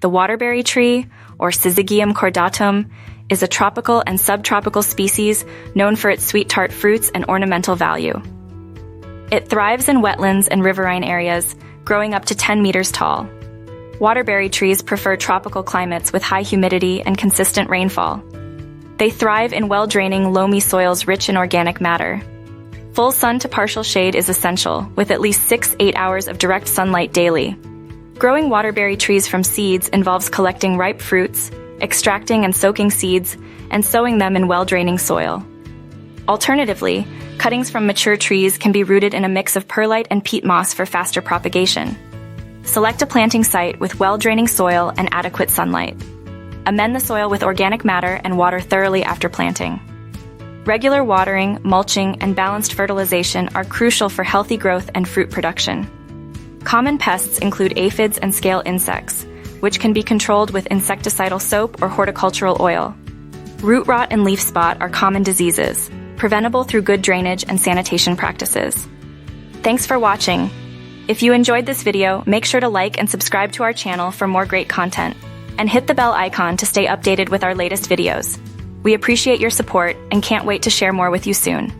The waterberry tree, or Syzygium cordatum, is a tropical and subtropical species known for its sweet-tart fruits and ornamental value. It thrives in wetlands and riverine areas, growing up to 10 meters tall. Waterberry trees prefer tropical climates with high humidity and consistent rainfall. They thrive in well-draining, loamy soils rich in organic matter. Full sun to partial shade is essential, with at least 6-8 hours of direct sunlight daily. Growing waterberry trees from seeds involves collecting ripe fruits, extracting and soaking seeds, and sowing them in well-draining soil. Alternatively, cuttings from mature trees can be rooted in a mix of perlite and peat moss for faster propagation. Select a planting site with well-draining soil and adequate sunlight. Amend the soil with organic matter and water thoroughly after planting. Regular watering, mulching, and balanced fertilization are crucial for healthy growth and fruit production. Common pests include aphids and scale insects, which can be controlled with insecticidal soap or horticultural oil. Root rot and leaf spot are common diseases, preventable through good drainage and sanitation practices. Thanks for watching. If you enjoyed this video, make sure to like and subscribe to our channel for more great content, and hit the bell icon to stay updated with our latest videos. We appreciate your support and can't wait to share more with you soon.